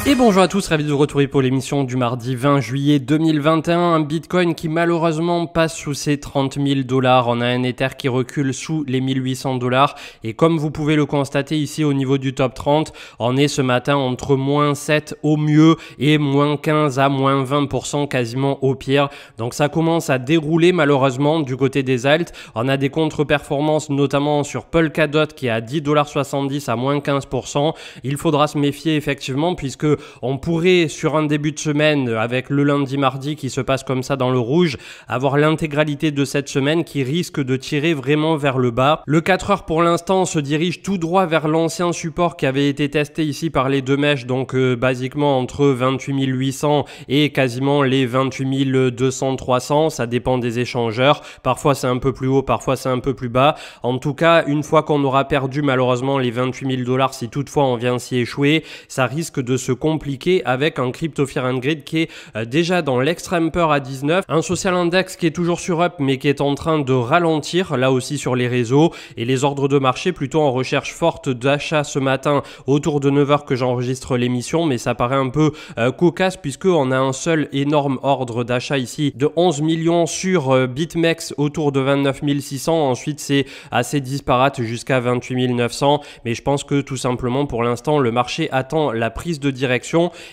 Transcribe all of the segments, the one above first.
Et bonjour à tous, ravi de vous retrouver pour l'émission du mardi 20 juillet 2021. Un Bitcoin qui malheureusement passe sous ses 30 000 $. On a un Ether qui recule sous les 1800 $. Et comme vous pouvez le constater ici au niveau du top 30, on est ce matin entre moins 7 au mieux et moins 15 à moins 20% quasiment au pire. Donc ça commence à dérouler malheureusement du côté des alts. On a des contre-performances notamment sur Polkadot qui est à 10,70 $ à moins 15%. Il faudra se méfier effectivement puisque on pourrait sur un début de semaine avec le lundi mardi qui se passe comme ça dans le rouge avoir l'intégralité de cette semaine qui risque de tirer vraiment vers le bas. Le 4 heures pour l'instant se dirige tout droit vers l'ancien support qui avait été testé ici par les deux mèches, donc basiquement entre 28 800 et quasiment les 28 200-300, ça dépend des échangeurs, parfois c'est un peu plus haut, parfois c'est un peu plus bas. En tout cas, une fois qu'on aura perdu malheureusement les 28 000 $, si toutefois on vient s'y échouer, ça risque de se compliqué avec un Crypto Fear and Greed qui est déjà dans l'extrême peur à 19, un social index qui est toujours sur up mais qui est en train de ralentir là aussi sur les réseaux et les ordres de marché plutôt en recherche forte d'achat ce matin autour de 9h que j'enregistre l'émission, mais ça paraît un peu cocasse puisque on a un seul énorme ordre d'achat ici de 11 millions sur BitMEX autour de 29 600, ensuite c'est assez disparate jusqu'à 28 900, mais je pense que tout simplement pour l'instant le marché attend la prise de direction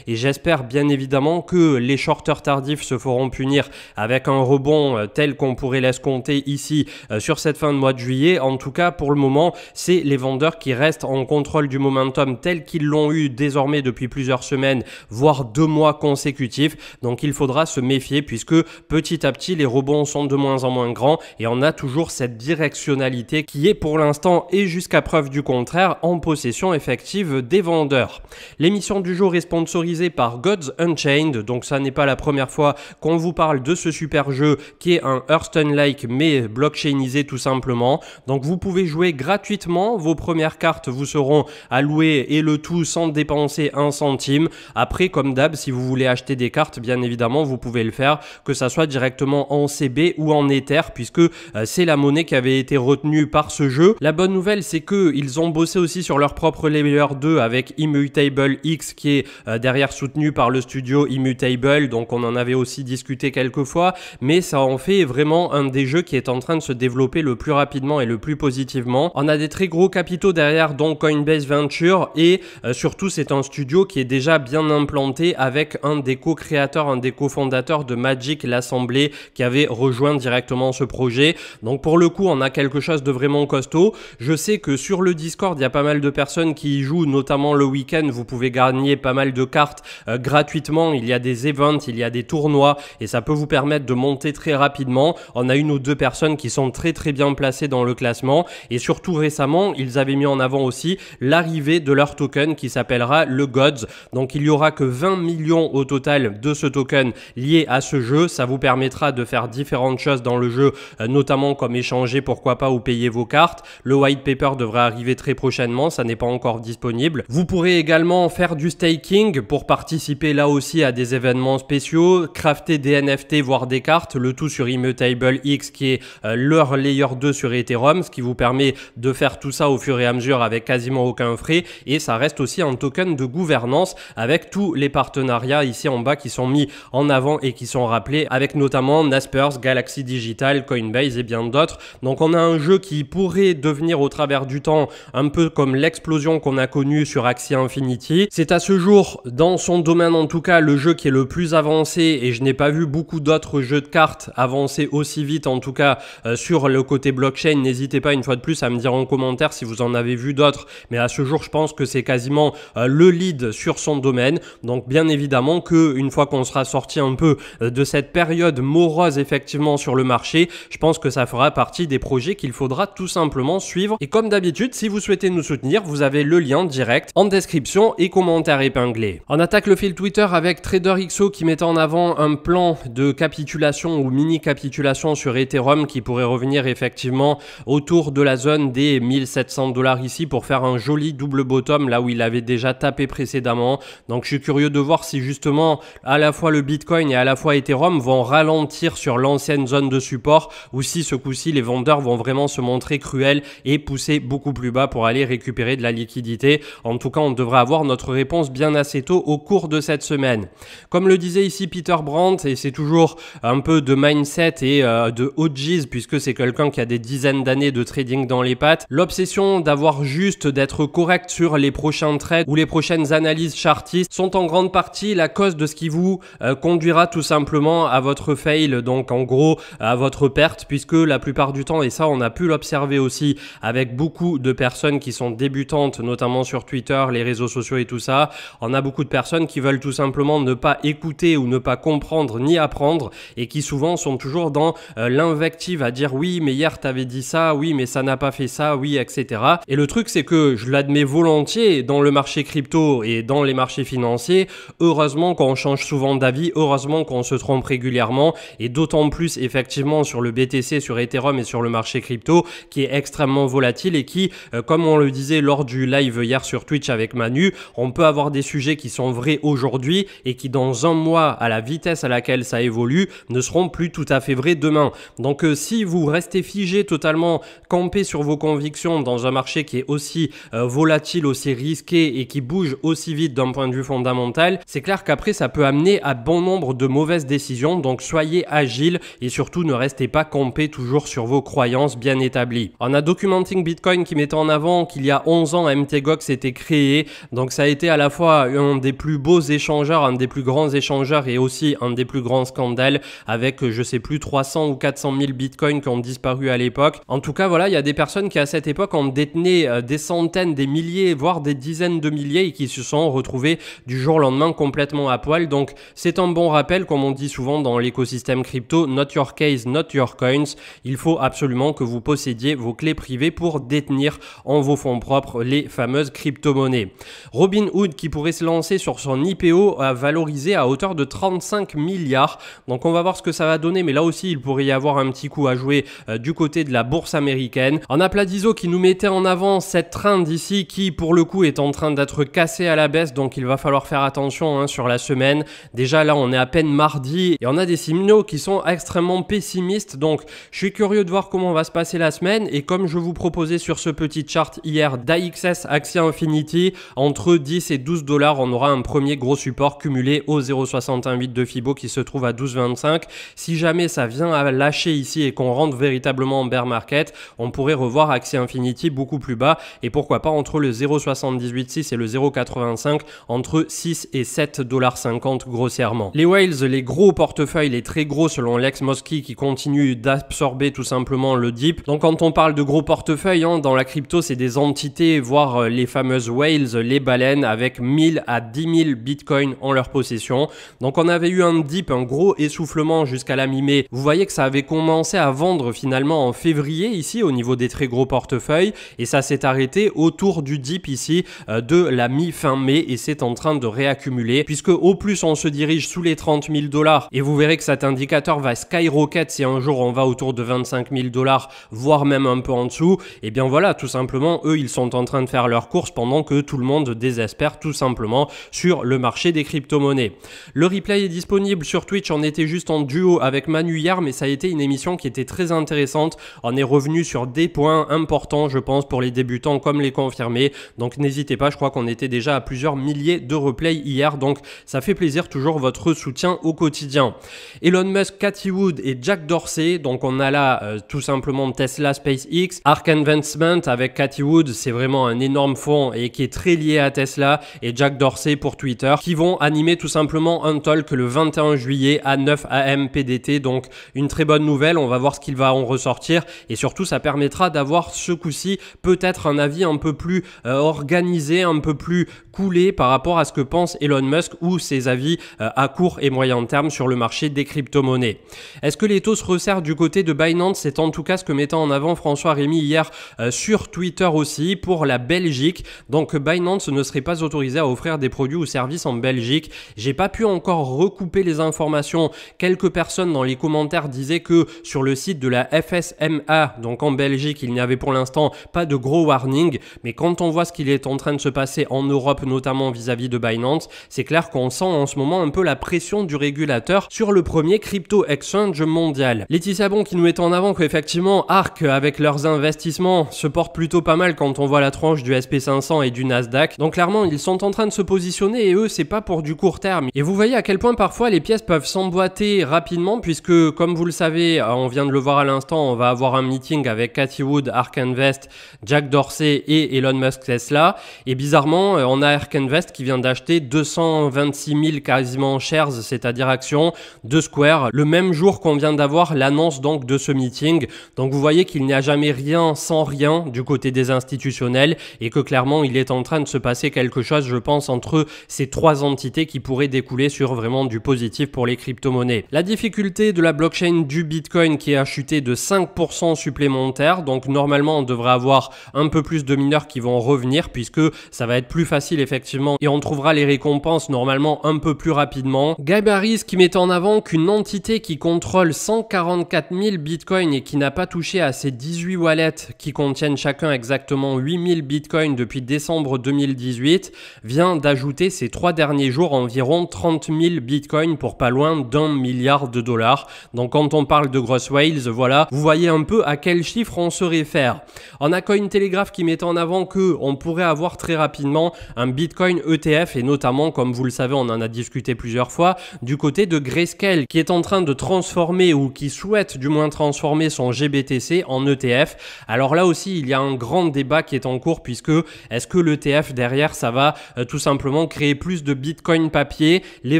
et j'espère bien évidemment que les shorters tardifs se feront punir avec un rebond tel qu'on pourrait l'escompter ici sur cette fin de mois de juillet. En tout cas pour le moment c'est les vendeurs qui restent en contrôle du momentum tel qu'ils l'ont eu désormais depuis plusieurs semaines voire 2 mois consécutifs, donc il faudra se méfier puisque petit à petit les rebonds sont de moins en moins grands et on a toujours cette directionnalité qui est pour l'instant et jusqu'à preuve du contraire en possession effective des vendeurs. L'émission du jour est sponsorisé par Gods Unchained, donc ça n'est pas la première fois qu'on vous parle de ce super jeu qui est un Hearthstone-like mais blockchainisé tout simplement. Donc vous pouvez jouer gratuitement, vos premières cartes vous seront allouées et le tout sans dépenser un centime. Après comme d'hab, si vous voulez acheter des cartes, bien évidemment vous pouvez le faire, que ça soit directement en CB ou en Ether puisque c'est la monnaie qui avait été retenue par ce jeu. La bonne nouvelle c'est que ils ont bossé aussi sur leur propre layer 2 avec Immutable X qui est derrière soutenu par le studio Immutable, donc on en avait aussi discuté quelques fois, mais ça en fait vraiment un des jeux qui est en train de se développer le plus rapidement et le plus positivement. On a des très gros capitaux derrière, dont Coinbase Venture, et surtout c'est un studio qui est déjà bien implanté avec un des co-créateurs, un des cofondateurs de Magic l'Assemblée qui avait rejoint directement ce projet. Donc pour le coup on a quelque chose de vraiment costaud. Je sais que sur le Discord il y a pas mal de personnes qui y jouent, notamment le week-end vous pouvez gagner pas mal de cartes gratuitement, il y a des events, il y a des tournois et ça peut vous permettre de monter très rapidement. On a 1 ou 2 personnes qui sont très bien placées dans le classement et surtout récemment ils avaient mis en avant aussi l'arrivée de leur token qui s'appellera le Gods. Donc il y aura que 20 millions au total de ce token lié à ce jeu, ça vous permettra de faire différentes choses dans le jeu, notamment comme échanger pourquoi pas ou payer vos cartes. Le white paper devrait arriver très prochainement, ça n'est pas encore disponible. Vous pourrez également faire du staking pour participer là aussi à des événements spéciaux, crafter des NFT voire des cartes, le tout sur Immutable X qui est leur layer 2 sur Ethereum, ce qui vous permet de faire tout ça au fur et à mesure avec quasiment aucun frais, et ça reste aussi un token de gouvernance avec tous les partenariats ici en bas qui sont mis en avant et qui sont rappelés avec notamment Naspers, Galaxy Digital, Coinbase et bien d'autres. Donc on a un jeu qui pourrait devenir au travers du temps un peu comme l'explosion qu'on a connue sur Axie Infinity. C'est à ce jour, dans son domaine en tout cas, le jeu qui est le plus avancé et je n'ai pas vu beaucoup d'autres jeux de cartes avancer aussi vite en tout cas sur le côté blockchain. N'hésitez pas une fois de plus à me dire en commentaire si vous en avez vu d'autres, mais à ce jour je pense que c'est quasiment le lead sur son domaine. Donc bien évidemment que une fois qu'on sera sorti un peu de cette période morose effectivement sur le marché, je pense que ça fera partie des projets qu'il faudra tout simplement suivre. Et comme d'habitude, si vous souhaitez nous soutenir, vous avez le lien direct en description et commentaire épinglé. On attaque le fil Twitter avec TraderXO qui met en avant un plan de capitulation ou mini capitulation sur Ethereum qui pourrait revenir effectivement autour de la zone des 1700 $ ici pour faire un joli double bottom là où il avait déjà tapé précédemment. Donc je suis curieux de voir si justement à la fois le Bitcoin et à la fois Ethereum vont ralentir sur l'ancienne zone de support ou si ce coup-ci les vendeurs vont vraiment se montrer cruels et pousser beaucoup plus bas pour aller récupérer de la liquidité. En tout cas on devrait avoir notre réponse bientôt. bien assez tôt au cours de cette semaine. Comme le disait ici Peter Brandt, et c'est toujours un peu de mindset et de OGs puisque c'est quelqu'un qui a des dizaines d'années de trading dans les pattes, l'obsession d'avoir juste d'être correct sur les prochains trades ou les prochaines analyses chartistes sont en grande partie la cause de ce qui vous conduira tout simplement à votre fail, donc en gros à votre perte, puisque la plupart du temps, et ça on a pu l'observer aussi avec beaucoup de personnes qui sont débutantes, notamment sur Twitter, les réseaux sociaux et tout ça, on a beaucoup de personnes qui veulent tout simplement ne pas écouter ou ne pas comprendre ni apprendre et qui souvent sont toujours dans l'invective à dire oui mais hier t'avais dit ça, oui mais ça n'a pas fait ça, oui etc. Et le truc c'est que je l'admets volontiers, dans le marché crypto et dans les marchés financiers, heureusement qu'on change souvent d'avis, heureusement qu'on se trompe régulièrement et d'autant plus effectivement sur le BTC, sur Ethereum et sur le marché crypto qui est extrêmement volatile et qui, comme on le disait lors du live hier sur Twitch avec Manu, on peut avoir des sujets qui sont vrais aujourd'hui et qui dans un mois, à la vitesse à laquelle ça évolue, ne seront plus tout à fait vrais demain. Donc si vous restez figé totalement, campé sur vos convictions dans un marché qui est aussi volatile, aussi risqué et qui bouge aussi vite d'un point de vue fondamental, c'est clair qu'après ça peut amener à bon nombre de mauvaises décisions. Donc soyez agile et surtout ne restez pas campé toujours sur vos croyances bien établies. On a Documenting Bitcoin qui mettait en avant qu'il y a 11 ans MTGOX était créé, donc ça a été à la fois un des plus beaux échangeurs, un des plus grands échangeurs et aussi un des plus grands scandales avec je sais plus 300 ou 400 000 bitcoins qui ont disparu à l'époque. En tout cas voilà, il y a des personnes qui à cette époque en détenaient des centaines, des milliers, voire des dizaines de milliers et qui se sont retrouvés du jour au lendemain complètement à poil. Donc c'est un bon rappel, comme on dit souvent dans l'écosystème crypto, not your case, not your coins. Il faut absolument que vous possédiez vos clés privées pour détenir en vos fonds propres les fameuses crypto-monnaies. Robinhood qui pourrait se lancer sur son IPO a valorisé à hauteur de 35 milliards. Donc on va voir ce que ça va donner, mais là aussi il pourrait y avoir un petit coup à jouer du côté de la bourse américaine. On a Platizo qui nous mettait en avant cette trend ici qui pour le coup est en train d'être cassée à la baisse, donc il va falloir faire attention sur la semaine. Déjà là on est à peine mardi et on a des signaux qui sont extrêmement pessimistes, donc je suis curieux de voir comment va se passer la semaine. Et comme je vous proposais sur ce petit chart hier d'AXS Axie Infinity, entre 10 et 12 $, on aura un premier gros support cumulé au 0,68 de Fibo qui se trouve à 12,25. Si jamais ça vient à lâcher ici et qu'on rentre véritablement en bear market, on pourrait revoir Axie Infinity beaucoup plus bas et pourquoi pas entre le 0,786 et le 0,85, entre 6 et 7,50 $ grossièrement. Les whales, les gros portefeuilles, les très gros selon Lex Mosky qui continuent d'absorber tout simplement le dip. Donc quand on parle de gros portefeuilles dans la crypto, c'est des entités, voire les fameuses whales, les baleines avec 1000 à 10 000 bitcoins en leur possession. Donc on avait eu un dip, un gros essoufflement jusqu'à la mi-mai. Vous voyez que ça avait commencé à vendre finalement en février ici au niveau des très gros portefeuilles et ça s'est arrêté autour du dip ici de la mi-fin mai et c'est en train de réaccumuler puisque au plus on se dirige sous les 30 000 $ et vous verrez que cet indicateur va skyrocket si un jour on va autour de 25 000 $, voire même un peu en dessous. Et bien voilà, tout simplement eux ils sont en train de faire leur course pendant que tout le monde désespère tout simplement sur le marché des crypto-monnaies. Le replay est disponible sur Twitch, on était juste en duo avec Manu hier mais ça a été une émission qui était très intéressante. On est revenu sur des points importants je pense pour les débutants comme les confirmés, donc n'hésitez pas, je crois qu'on était déjà à plusieurs milliers de replays hier, donc ça fait plaisir toujours votre soutien au quotidien. Elon Musk, Cathie Wood et Jack Dorsey, donc on a là tout simplement Tesla, SpaceX, Ark Investment avec Cathie Wood, c'est vraiment un énorme fonds et qui est très lié à Tesla, et Jack Dorsey pour Twitter qui vont animer tout simplement un talk le 21 juillet à 9 AM PDT, donc une très bonne nouvelle. On va voir ce qu'il va en ressortir et surtout ça permettra d'avoir ce coup-ci peut-être un avis un peu plus organisé, un peu plus coulé par rapport à ce que pense Elon Musk ou ses avis à court et moyen terme sur le marché des crypto-monnaies. Est-ce que les taux se resserrent du côté de Binance? C'est en tout cas ce que mettait en avant François Rémy hier sur Twitter aussi pour la Belgique. Donc Binance ne serait pas autorisé à offrir des produits ou services en Belgique. J'ai pas pu encore recouper les informations. Quelques personnes dans les commentaires disaient que sur le site de la FSMA, donc en Belgique, il n'y avait pour l'instant pas de gros warning. Mais quand on voit ce qu'il est en train de se passer en Europe, notamment vis-à-vis de Binance, c'est clair qu'on sent en ce moment un peu la pression du régulateur sur le premier crypto exchange mondial. Laetitia Bon qui nous met en avant qu'effectivement Ark avec leurs investissements se portent plutôt pas mal quand on voit la tranche du SP500 et du Nasdaq. Donc clairement ils sont en en train de se positionner et eux, c'est pas pour du court terme. Et vous voyez à quel point parfois les pièces peuvent s'emboîter rapidement puisque, comme vous le savez, on vient de le voir à l'instant, on va avoir un meeting avec Cathie Wood, ARK Invest, Jack Dorsey et Elon Musk Tesla. Et bizarrement, on a ARK Invest qui vient d'acheter 226 000 quasiment shares, c'est-à-dire actions de Square, le même jour qu'on vient d'avoir l'annonce donc de ce meeting. Donc vous voyez qu'il n'y a jamais rien sans rien du côté des institutionnels et que clairement il est en train de se passer quelque chose, je pense, entre ces trois entités qui pourraient découler sur vraiment du positif pour les crypto-monnaies. La difficulté de la blockchain du Bitcoin qui a chuté de 5% supplémentaire, donc normalement on devrait avoir un peu plus de mineurs qui vont revenir puisque ça va être plus facile effectivement et on trouvera les récompenses normalement un peu plus rapidement. Guy Baris qui met en avant qu'une entité qui contrôle 144 000 bitcoins et qui n'a pas touché à ses 18 wallets qui contiennent chacun exactement 8000 bitcoins depuis décembre 2018 vient d'ajouter ces 3 derniers jours environ 30 000 bitcoins pour pas loin d'1 milliard de dollars. Donc quand on parle de grosses whales, voilà, vous voyez un peu à quel chiffre on se réfère. On a Cointelegraph qui met en avant que on pourrait avoir très rapidement un Bitcoin ETF et notamment, comme vous le savez, on en a discuté plusieurs fois, du côté de Grayscale qui est en train de transformer ou qui souhaite du moins transformer son GBTC en ETF. Alors là aussi, il y a un grand débat qui est en cours puisque est-ce que l'ETF derrière, ça va tout simplement créer plus de Bitcoin papier? Les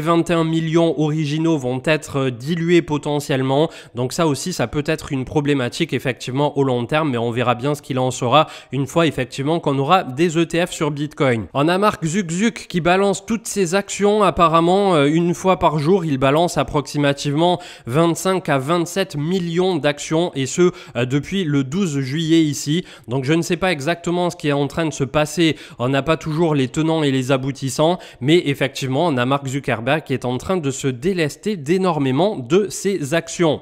21 millions originaux vont être dilués potentiellement. Donc ça aussi, ça peut être une problématique effectivement au long terme, mais on verra bien ce qu'il en sera une fois effectivement qu'on aura des ETF sur Bitcoin. On a Mark Zuckerberg qui balance toutes ses actions apparemment une fois par jour. Il balance approximativement 25 à 27 millions d'actions et ce depuis le 12 juillet ici. Donc je ne sais pas exactement ce qui est en train de se passer. On n'a pas toujours les tenants et les aboutissants, mais effectivement on a Mark Zuckerberg qui est en train de se délester d'énormément de ses actions.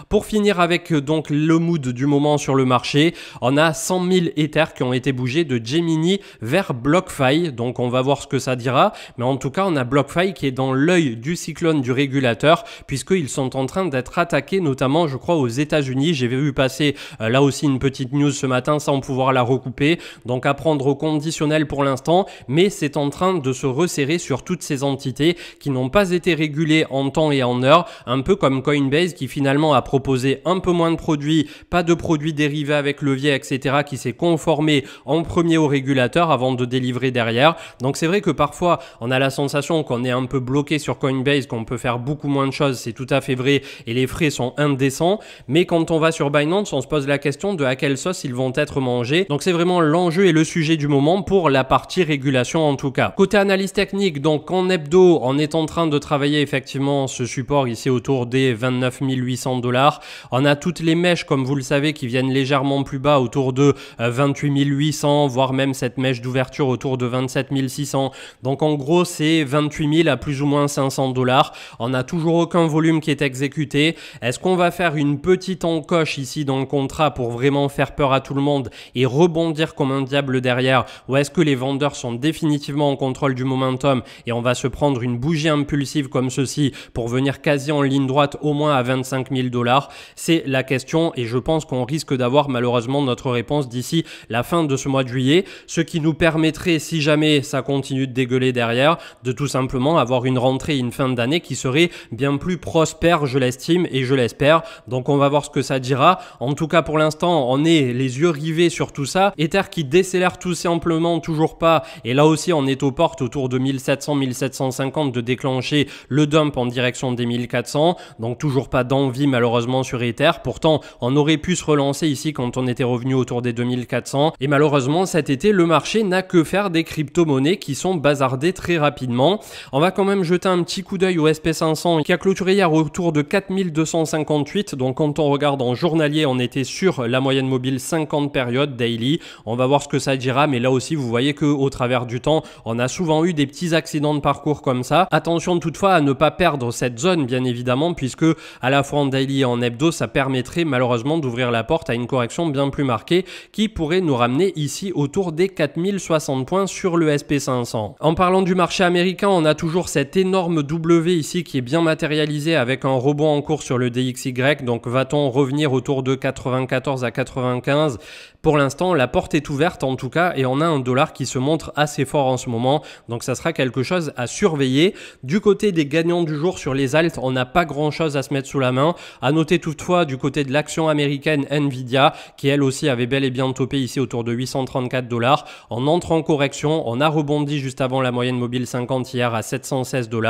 Pour finir avec donc le mood du moment sur le marché, on a 100 000 Ethers qui ont été bougés de Gemini vers BlockFi. Donc on va voir ce que ça dira, mais en tout cas on a BlockFi qui est dans l'œil du cyclone du régulateur puisqu'ils sont en train d'être attaqués notamment je crois aux États-Unis. J'ai vu passer là aussi une petite news ce matin sans pouvoir la recouper, donc à prendre au conditionnel pour l'instant, mais c'est en train de se resserrer sur toutes ces entités qui n'ont pas été régulées en temps et en heure, un peu comme Coinbase qui finalement a proposé un peu moins de produits, pas de produits dérivés avec levier, etc., qui s'est conformé en premier au régulateur avant de délivrer derrière. Donc c'est vrai que parfois on a la sensation qu'on est un peu bloqué sur Coinbase, qu'on peut faire beaucoup moins de choses, c'est tout à fait vrai et les frais sont indécents, mais quand on va sur Binance, on se pose la question de à quelle sauce ils vont être mangés. Donc c'est vraiment l'enjeu et le sujet du moment pour la partie régulation en tout cas. Côté analyse technique, donc en hebdo, on est en train de travailler effectivement ce support ici autour des 29 800 $. On a toutes les mèches comme vous le savez qui viennent légèrement plus bas autour de 28 800, voire même cette mèche d'ouverture autour de 27 600. Donc en gros c'est 28 000 à plus ou moins 500 $. On n'a toujours aucun volume qui est exécuté. Est-ce qu'on va faire une petite encoche ici dans le contrat pour vraiment faire peur à tout le monde et rebondir comme un diable derrière, ou est-ce que les vendeurs sont définitivement en contrôle du momentum et on va se prendre une bougie impulsive comme ceci pour venir quasi en ligne droite au moins à 25 000 $? C'est la question et je pense qu'on risque d'avoir malheureusement notre réponse d'ici la fin de ce mois de juillet, ce qui nous permettrait, si jamais ça continue de dégueuler derrière, de tout simplement avoir une rentrée et une fin d'année qui serait bien plus prospère, je l'estime et je l'espère. Donc on va voir ce que ça dira. En tout cas pour l'instant on est les yeux rivés sur tout ça. Ether qui décélère tout simplement toujours pas, et là aussi on est aux portes autour de 1700-1750 de déclencher le dump en direction des 1400, donc toujours pas d'envie malheureusement sur Ether. Pourtant on aurait pu se relancer ici quand on était revenu autour des 2400 et malheureusement cet été le marché n'a que faire des crypto-monnaies qui sont bazardées très rapidement. On va quand même jeter un petit coup d'œil au SP500 qui a clôturé hier autour de 4258, donc quand on regarde en journalier on était sur la moyenne mobile 50 périodes daily. On va voir ce que ça dira, mais là aussi vous voyez que au travers du temps on a souvent eu des petits accidents de parcours comme ça. Attention toutefois à ne pas perdre cette zone bien évidemment, puisque à la fois en daily et en hebdo ça permettrait malheureusement d'ouvrir la porte à une correction bien plus marquée qui pourrait nous ramener ici autour des 4060 points sur le SP500. En parlant du marché américain, on a toujours cet énorme W ici qui est bien matérialisé avec un rebond en cours sur le DXY, donc va-t-on revenir autour de 94 à 95? Pour l'instant, la porte est ouverte en tout cas et on a un dollar qui se montre assez fort en ce moment, donc ça sera quelque chose à surveiller. Du côté des gagnants du jour sur les alts, on n'a pas grand chose à se mettre sous la main. À noter toutefois du côté de l'action américaine Nvidia, qui elle aussi avait bel et bien topé ici autour de 834 $. En entrant en correction, on a rebondi juste avant la moyenne mobile 50 hier à 716 $.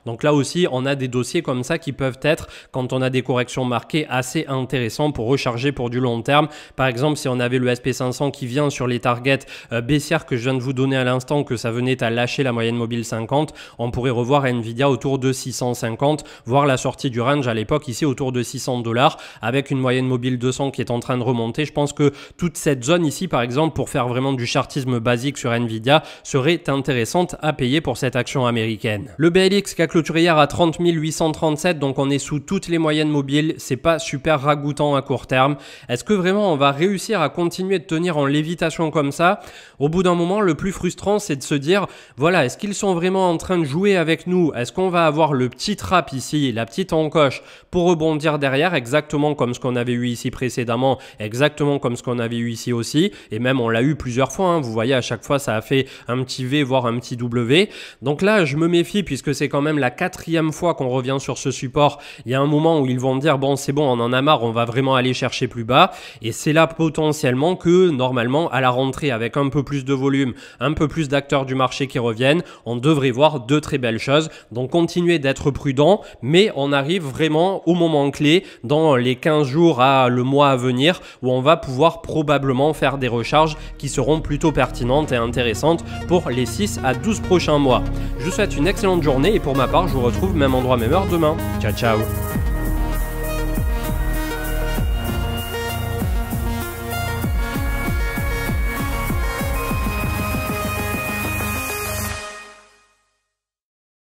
Donc là aussi, on a des dossiers comme ça qui peuvent être, quand on a des corrections marquées, assez intéressants pour recharger pour du long terme. Par exemple, si on avait le SP500 qui vient sur les targets baissières que je viens de vous donner à l'instant, que ça venait à lâcher la moyenne mobile 50, on pourrait revoir Nvidia autour de 650, voire la sortie du range à l'époque ici autour de 600 $, avec une moyenne mobile 200 qui est en train de remonter. Je pense que toute cette zone ici, par exemple, pour faire vraiment du chartisme basique sur Nvidia, serait intéressante à payer pour cette action américaine. Le BLX qui a clôturé hier à 30 837, donc on est sous toutes les moyennes mobiles, c'est pas super ragoûtant à court terme. Est-ce que vraiment on va réussir à continuer de tenir en lévitation comme ça? Au bout d'un moment, le plus frustrant, c'est de se dire, voilà, est-ce qu'ils sont vraiment en train de jouer avec nous? Est-ce qu'on va avoir le petit trap ici, la petite encoche pour rebondir derrière, exactement comme ce qu'on avait eu ici précédemment, exactement comme ce qu'on avait eu ici aussi, et même on l'a eu plusieurs fois, hein. Vous voyez, à chaque fois ça a fait un petit V voire un petit W. Donc là je me méfie, puisque c'est quand même la 4e fois qu'on revient sur ce support. Il y a un moment où ils vont me dire, bon c'est bon, on en a marre, on va vraiment aller chercher plus bas, et c'est là potentiellement que normalement à la rentrée, avec un peu plus de volume, un peu plus d'acteurs du marché qui reviennent, on devrait voir de très belles choses. Donc continuez d'être prudent, mais on arrive vraiment au moment clé dans les 15 jours à le mois à venir, où on va pouvoir probablement faire des recharges qui seront plutôt pertinentes et intéressantes pour les 6 à 12 prochains mois. Je vous souhaite une excellente journée, et pour ma part je vous retrouve même endroit même heure demain. Ciao ciao.